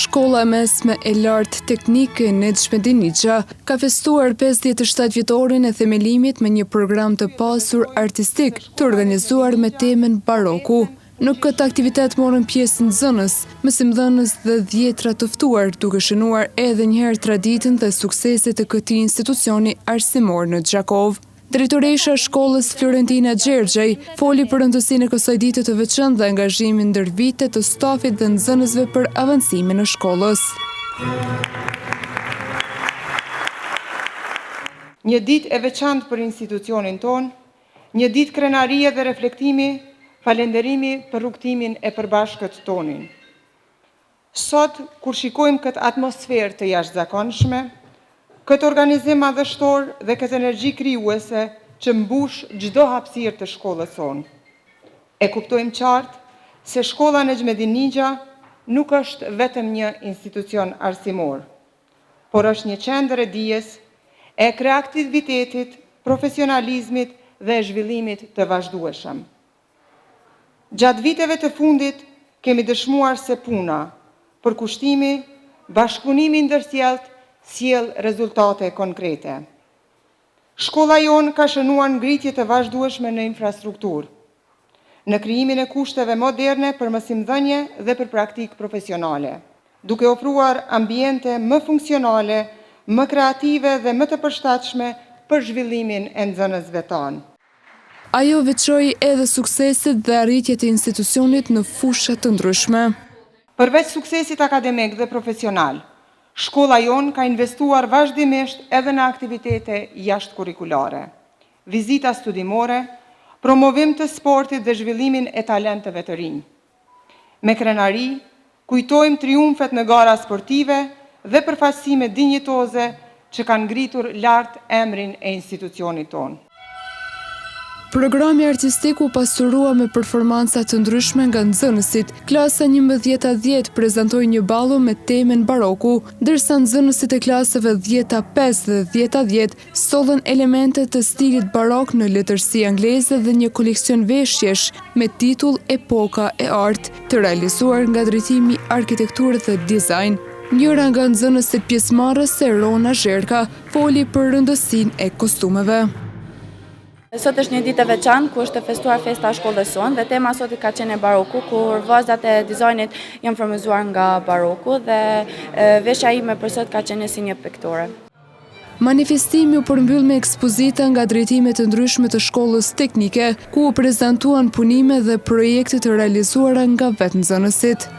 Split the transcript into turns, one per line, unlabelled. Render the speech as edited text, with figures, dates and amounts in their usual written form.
Shkolla mesme e lartë teknike Nedj Medinixha ka festuar 57 vjetorin e themelimit me një program të pasur artistik të organizuar me temën baroku. Në këtë aktivitet morën pjesë nxënës, mësimdhënës dhe dhjetra të ftuar, duke shënuar edhe njëherë traditën dhe sukseset të këtij institucioni arsimor në Gjakov. Drejtoresha e shkollës Florentina Gjergjej foli për rëndësinë e kësaj dite të veçantë dhe angazhimin ndër vite të stafit dhe nxënësve për avancimin e shkollës.
Një ditë e veçantë për institucionin tonë, një ditë krenarie dhe reflektimi, falenderimi për rrugtimin e përbashkët tonin. Sot, kur shikojmë këtë atmosferë të jashtëzakonshme, këtë organizim madhështor dhe këtë energji krijuese që mbush çdo hapësirë të shkollës sonë. E kuptojmë qartë se shkolla Nedj Medinixha nuk është vetëm një institucion arsimor, por është një qendër e dijes, e kreativitetit, profesionalizmit dhe zhvillimit të vazhdueshëm. Gjatë viteve të fundit kemi dëshmuar se puna, përkushtimi, bashkëpunimi ndërsjellët sjell rezultate konkrete. Shkolla jonë ka shënuar ngritje të vazhdueshme në infrastrukturë, në krijimin e kushteve moderne për mësimdhënie dhe për praktikë profesionale, duke ofruar ambiente më funksionale, më kreative dhe më të përshtatshme për zhvillimin e nxënësve tanë.
Ajo veçoi edhe sukseset dhe arritjet e institucionit në fusha të ndryshme.
Përveç suksesit akademik dhe profesional, shkolla jonë ka investuar vazhdimisht edhe në aktivitete jashtëkurrikulare, vizita studimore, promovim të sportit dhe zhvillimin e talenteve të rinj. Me krenari, kujtojmë triumfet në gara sportive dhe përfaqësime dinjitoze që kanë ngritur lart emrin e institucionit tonë.
Programi artistik u pasurua me performanca të ndryshme nga nxënësit. Klasa 11-10 prezantoi një ballo me temën baroku, ndërsa nxënësit e klasave 10-5 dhe 10-10 sollën elemente të stilit barok në letërsi angleze dhe një koleksion veshjesh me titull Epoka e Art, të realizuar nga drejtimi arkitekturë dhe dizajn. Njëra nga nxënësit pjesëmarrëse, Rona Zherka, foli për rëndësinë e kostumeve.
Sot është një ditë e veçantë ku është festuar festa e shkollës sonë dhe tema sot ka qenë baroku, kur vazhdat e dizajnit janë frymëzuar nga baroku dhe veshja ime për sot ka qenë si një piktore.
Manifestimi u përmbyll me ekspozita nga drejtimet të ndryshme të shkollës teknike, ku u prezantuan punime dhe projekte të realizuara nga vetë nxënësit.